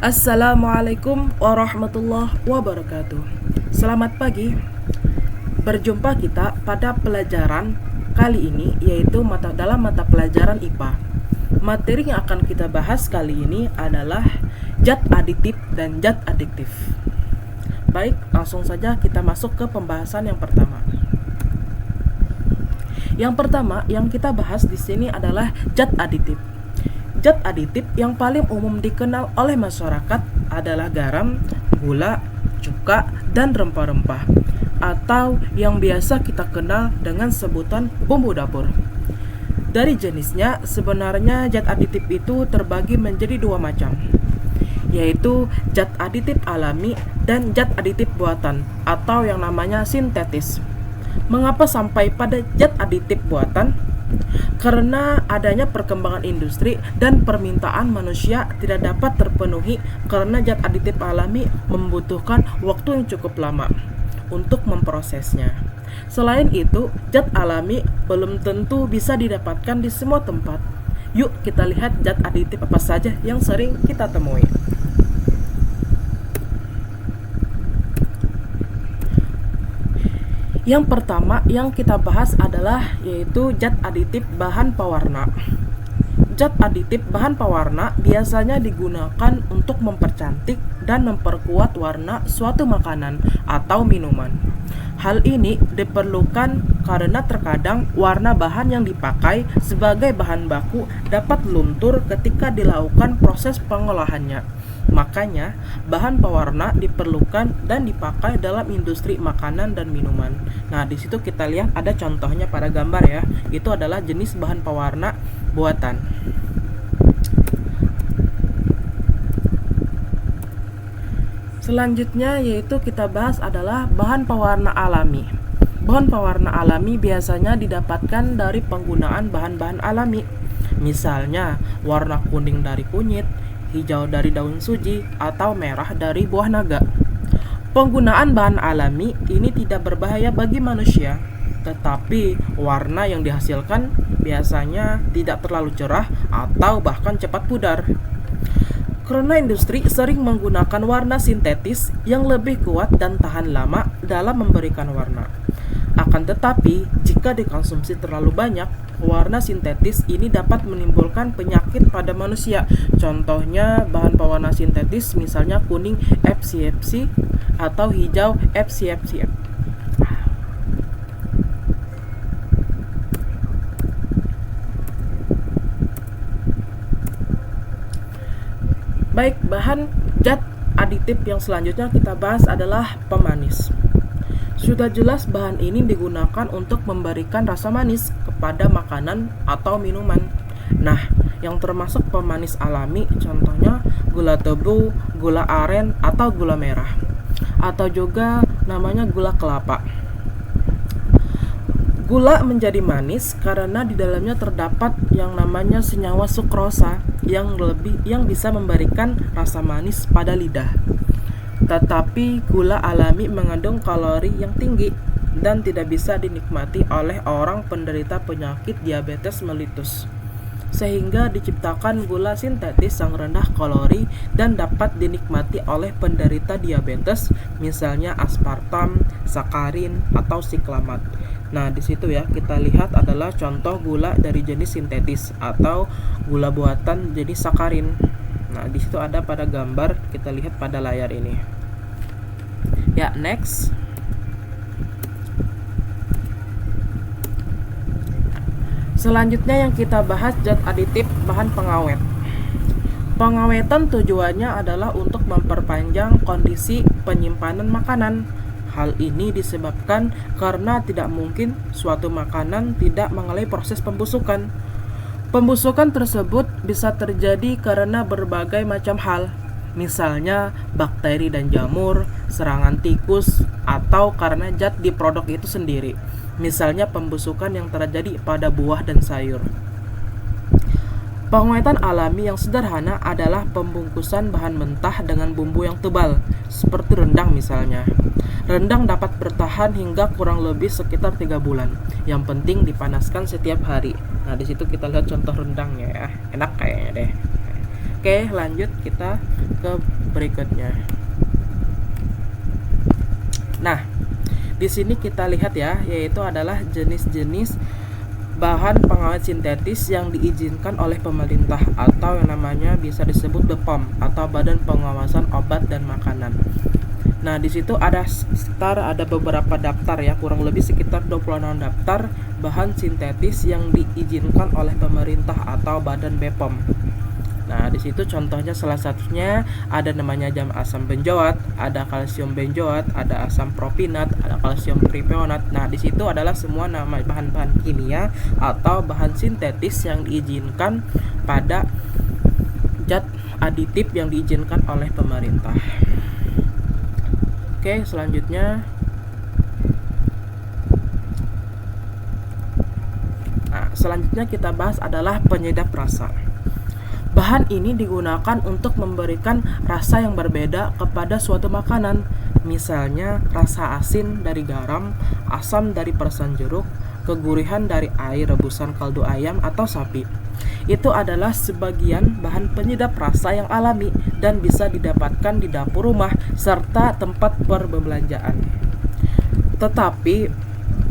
Assalamualaikum warahmatullahi wabarakatuh. Selamat pagi. Berjumpa kita pada pelajaran kali ini, yaitu dalam mata pelajaran IPA. Materi yang akan kita bahas kali ini adalah zat aditif dan zat adiktif. Baik, langsung saja kita masuk ke pembahasan yang pertama. Yang pertama yang kita bahas di sini adalah zat aditif. Zat aditif yang paling umum dikenal oleh masyarakat adalah garam, gula, cuka, dan rempah-rempah, atau yang biasa kita kenal dengan sebutan bumbu dapur. Dari jenisnya, sebenarnya zat aditif itu terbagi menjadi dua macam, yaitu zat aditif alami dan zat aditif buatan, atau yang namanya sintetis. Mengapa sampai pada zat aditif buatan? Karena adanya perkembangan industri dan permintaan manusia tidak dapat terpenuhi karena zat aditif alami membutuhkan waktu yang cukup lama untuk memprosesnya. Selain itu, zat alami belum tentu bisa didapatkan di semua tempat. Yuk kita lihat zat aditif apa saja yang sering kita temui. Yang pertama yang kita bahas adalah yaitu zat aditif bahan pewarna. Zat aditif bahan pewarna biasanya digunakan untuk mempercantik dan memperkuat warna suatu makanan atau minuman. Hal ini diperlukan karena terkadang warna bahan yang dipakai sebagai bahan baku dapat luntur ketika dilakukan proses pengolahannya. Makanya, bahan pewarna diperlukan dan dipakai dalam industri makanan dan minuman. Nah, di situ kita lihat ada contohnya pada gambar ya. Itu adalah jenis bahan pewarna buatan. Selanjutnya yaitu kita bahas adalah bahan pewarna alami. Bahan pewarna alami biasanya didapatkan dari penggunaan bahan-bahan alami. Misalnya, warna kuning dari kunyit, hijau dari daun suji, atau merah dari buah naga. Penggunaan bahan alami ini tidak berbahaya bagi manusia, tetapi warna yang dihasilkan biasanya tidak terlalu cerah atau bahkan cepat pudar. Karena industri sering menggunakan warna sintetis yang lebih kuat dan tahan lama dalam memberikan warna. Akan tetapi, jika dikonsumsi terlalu banyak, warna sintetis ini dapat menimbulkan penyakit pada manusia. Contohnya bahan pewarna sintetis misalnya kuning FCFC atau hijau FCFCF. Baik, bahan zat aditif yang selanjutnya kita bahas adalah pemanis. Sudah jelas bahan ini digunakan untuk memberikan rasa manis kepada makanan atau minuman. Nah, yang termasuk pemanis alami contohnya gula tebu, gula aren, atau gula merah. Atau juga namanya gula kelapa. Gula menjadi manis karena di dalamnya terdapat yang namanya senyawa sukrosa yang bisa memberikan rasa manis pada lidah. Tetapi gula alami mengandung kalori yang tinggi dan tidak bisa dinikmati oleh orang penderita penyakit diabetes mellitus. Sehingga diciptakan gula sintetis yang rendah kalori dan dapat dinikmati oleh penderita diabetes, misalnya aspartam, sakarin, atau siklamat. Nah, di situ ya kita lihat adalah contoh gula dari jenis sintetis atau gula buatan jenis sakarin. Nah, di situ ada pada gambar, kita lihat pada layar ini. Ya, next. Selanjutnya yang kita bahas zat aditif bahan pengawet. Pengawetan tujuannya adalah untuk memperpanjang kondisi penyimpanan makanan. Hal ini disebabkan karena tidak mungkin suatu makanan tidak mengalami proses pembusukan. Pembusukan tersebut bisa terjadi karena berbagai macam hal, misalnya bakteri dan jamur, serangan tikus, atau karena zat di produk itu sendiri, misalnya pembusukan yang terjadi pada buah dan sayur. Pengawetan alami yang sederhana adalah pembungkusan bahan mentah dengan bumbu yang tebal, seperti rendang misalnya. Rendang dapat bertahan hingga kurang lebih sekitar 3 bulan. Yang penting dipanaskan setiap hari. Nah, di situ kita lihat contoh rendangnya ya. Enak kayaknya deh. Oke, lanjut kita ke berikutnya. Nah, di sini kita lihat ya, yaitu adalah jenis-jenis bahan pengawet sintetis yang diizinkan oleh pemerintah atau yang namanya bisa disebut BPOM atau Badan Pengawasan Obat dan Makanan. Nah, di situ ada beberapa daftar ya, kurang lebih sekitar 26 daftar bahan sintetis yang diizinkan oleh pemerintah atau Badan BPOM. Nah, di situ contohnya salah satunya ada namanya jam asam benzoat, ada kalsium benzoat, ada asam propinat, ada kalsium tripionat. Nah, di situ adalah semua nama bahan-bahan kimia atau bahan sintetis yang diizinkan pada zat aditif yang diizinkan oleh pemerintah. Oke, selanjutnya. Nah, selanjutnya kita bahas adalah penyedap rasa. Bahan ini digunakan untuk memberikan rasa yang berbeda kepada suatu makanan. Misalnya rasa asin dari garam, asam dari perasan jeruk, kegurihan dari air rebusan kaldu ayam atau sapi. Itu adalah sebagian bahan penyedap rasa yang alami dan bisa didapatkan di dapur rumah serta tempat perbelanjaan. Tetapi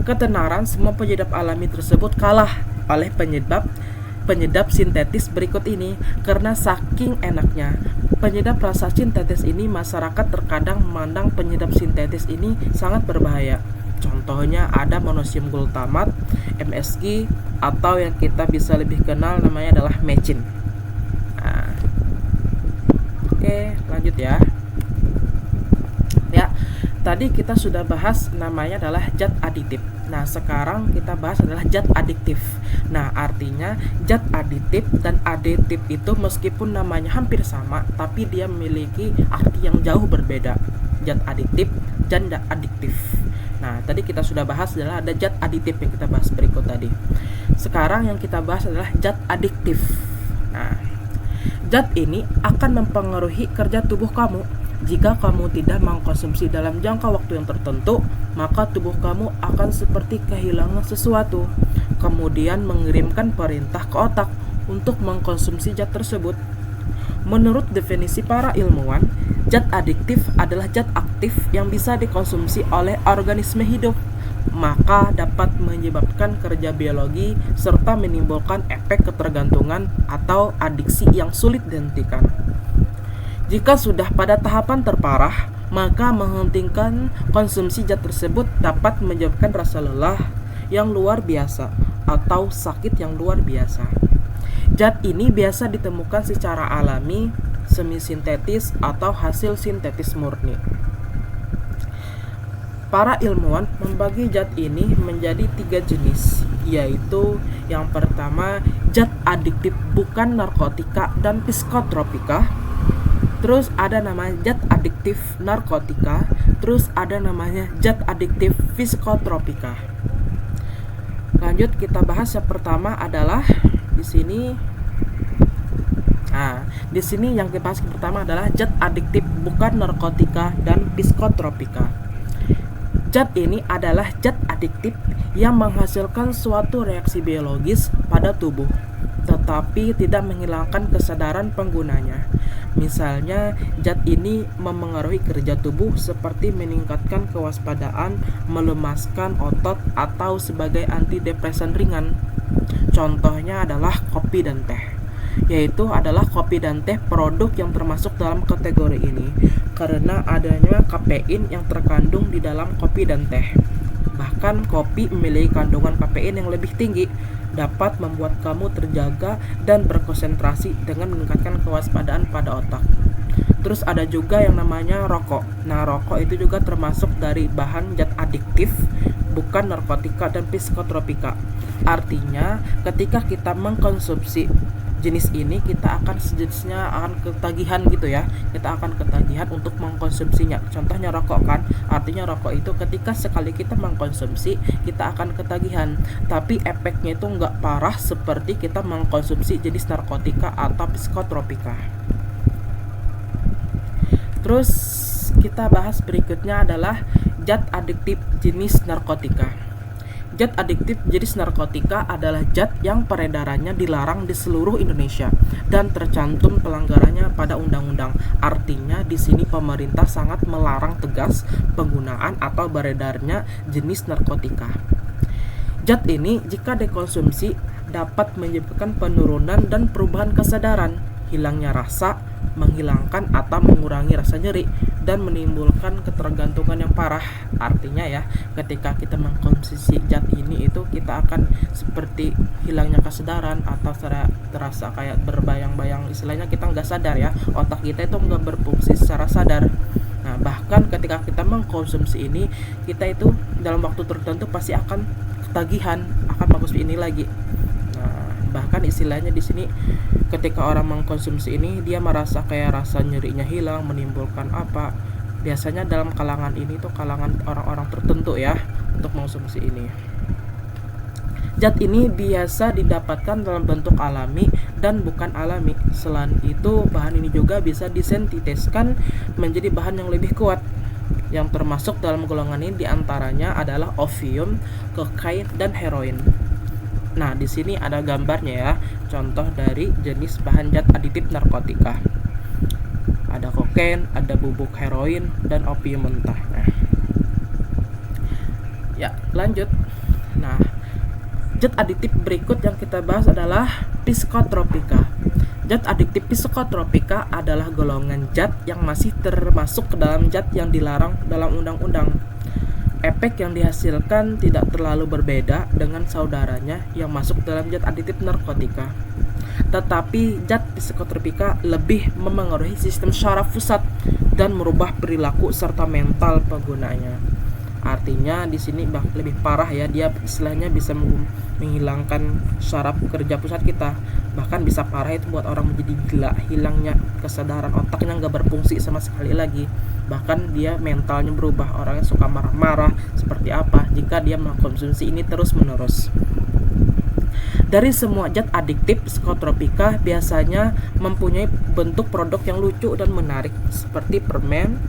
ketenaran semua penyedap alami tersebut kalah oleh penyedap sintetis berikut ini. Karena saking enaknya penyedap rasa sintetis ini, masyarakat terkadang memandang penyedap sintetis ini sangat berbahaya. Contohnya ada monosodium glutamat, MSG, atau yang kita bisa lebih kenal namanya adalah mecin. Nah, oke, lanjut ya. Ya, tadi kita sudah bahas namanya adalah zat aditif. Nah, sekarang kita bahas adalah zat adiktif. Nah, artinya zat aditif dan aditif itu meskipun namanya hampir sama, tapi dia memiliki arti yang jauh berbeda. Zat aditif dan zat adiktif. Nah, tadi kita sudah bahas adalah ada zat aditif yang kita bahas berikut tadi. Sekarang yang kita bahas adalah zat adiktif. Nah, zat ini akan mempengaruhi kerja tubuh kamu. Jika kamu tidak mengkonsumsi dalam jangka waktu yang tertentu, maka tubuh kamu akan seperti kehilangan sesuatu, kemudian mengirimkan perintah ke otak untuk mengkonsumsi zat tersebut. Menurut definisi para ilmuwan, zat adiktif adalah zat aktif yang bisa dikonsumsi oleh organisme hidup, maka dapat menyebabkan kerja biologi serta menimbulkan efek ketergantungan atau adiksi yang sulit dihentikan. Jika sudah pada tahapan terparah, maka menghentikan konsumsi zat tersebut dapat menyebabkan rasa lelah yang luar biasa atau sakit yang luar biasa. Zat ini biasa ditemukan secara alami, semi sintetis, atau hasil sintetis murni. Para ilmuwan membagi zat ini menjadi 3 jenis, yaitu yang pertama zat adiktif bukan narkotika dan psikotropika. Terus ada namanya zat adiktif narkotika, terus ada namanya zat adiktif psikotropika. Lanjut kita bahas yang pertama adalah di sini. Nah, di sini yang kita bahas yang pertama adalah zat adiktif bukan narkotika dan psikotropika. Zat ini adalah zat adiktif yang menghasilkan suatu reaksi biologis pada tubuh, tetapi tidak menghilangkan kesadaran penggunanya. Misalnya, zat ini memengaruhi kerja tubuh seperti meningkatkan kewaspadaan, melemaskan otot, atau sebagai antidepresan ringan. Contohnya adalah kopi dan teh, yaitu adalah kopi dan teh produk yang termasuk dalam kategori ini karena adanya kafein yang terkandung di dalam kopi dan teh. Bahkan kopi memiliki kandungan kafein yang lebih tinggi, dapat membuat kamu terjaga dan berkonsentrasi dengan meningkatkan kewaspadaan pada otak. Terus ada juga yang namanya rokok. Nah, rokok itu juga termasuk dari bahan zat adiktif, bukan narkotika dan psikotropika. Artinya, ketika kita mengkonsumsi jenis ini, kita akan sejenisnya akan ketagihan gitu ya. Kita akan ketagihan untuk mengkonsumsinya. Contohnya rokok kan, artinya rokok itu ketika sekali kita mengkonsumsi, kita akan ketagihan. Tapi efeknya itu nggak parah seperti kita mengkonsumsi jenis narkotika atau psikotropika. Terus kita bahas berikutnya adalah zat adiktif jenis narkotika. Zat adiktif jenis narkotika adalah zat yang peredarannya dilarang di seluruh Indonesia dan tercantum pelanggarannya pada undang-undang. Artinya di sini pemerintah sangat melarang tegas penggunaan atau beredarnya jenis narkotika. Zat ini jika dikonsumsi dapat menyebabkan penurunan dan perubahan kesadaran, hilangnya rasa, menghilangkan atau mengurangi rasa nyeri, dan menimbulkan ketergantungan yang parah. Artinya ya, ketika kita mengkonsumsi zat ini itu kita akan seperti hilangnya kesadaran atau terasa kayak berbayang-bayang, istilahnya kita nggak sadar ya, otak kita itu nggak berfungsi secara sadar. Nah, bahkan ketika kita mengkonsumsi ini, kita itu dalam waktu tertentu pasti akan ketagihan akan mengkonsumsi ini lagi. Nah, bahkan istilahnya di sini ketika orang mengkonsumsi ini dia merasa kayak rasa nyerinya hilang, menimbulkan apa? Biasanya dalam kalangan ini tuh kalangan orang-orang tertentu ya untuk mengkonsumsi ini. Zat ini biasa didapatkan dalam bentuk alami dan bukan alami. Selain itu, bahan ini juga bisa disintetiskan menjadi bahan yang lebih kuat. Yang termasuk dalam golongan ini diantaranya adalah opium, kokain, dan heroin. Nah, di sini ada gambarnya ya, contoh dari jenis bahan zat aditif narkotika. Ada kokain, ada bubuk heroin, dan opium mentah. Nah, ya lanjut. Nah, zat aditif berikut yang kita bahas adalah psikotropika. Zat adiktif psikotropika adalah golongan zat yang masih termasuk ke dalam zat yang dilarang dalam undang-undang. Efek yang dihasilkan tidak terlalu berbeda dengan saudaranya yang masuk dalam zat adiktif narkotika. Tetapi zat psikotropika lebih memengaruhi sistem syaraf pusat dan merubah perilaku serta mental penggunanya. Artinya di sini lebih parah ya, dia istilahnya bisa menghilangkan syaraf kerja pusat kita, bahkan bisa parah itu buat orang menjadi gila, hilangnya kesadaran, otaknya nggak berfungsi sama sekali lagi, bahkan dia mentalnya berubah, orangnya suka marah-marah seperti apa jika dia mengkonsumsi ini terus-menerus. Dari semua zat adiktif, psikotropika biasanya mempunyai bentuk produk yang lucu dan menarik seperti permen,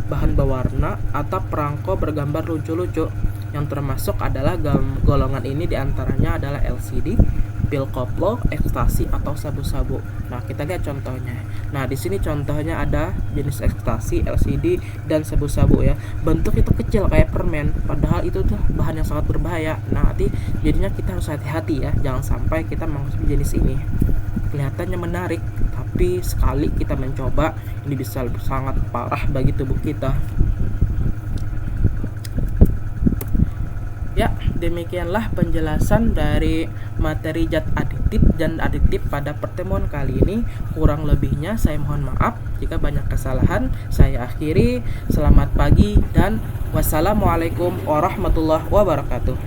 bahan berwarna, atau perangko bergambar lucu-lucu. Yang termasuk adalah golongan ini diantaranya adalah LSD, pil koplo, ekstasi, atau sabu-sabu. Nah, kita lihat contohnya. Nah, di sini contohnya ada jenis ekstasi, LSD, dan sabu-sabu ya. Bentuk itu kecil kayak permen, padahal itu tuh bahan yang sangat berbahaya. Nah, nanti jadinya kita harus hati-hati ya, jangan sampai kita mengonsumsi jenis ini. Kelihatannya menarik, tapi sekali kita mencoba, ini bisa sangat parah bagi tubuh kita. Ya, demikianlah penjelasan dari materi zat adiktif dan adiktif pada pertemuan kali ini. Kurang lebihnya saya mohon maaf jika banyak kesalahan. Saya akhiri, selamat pagi dan wassalamualaikum warahmatullahi wabarakatuh.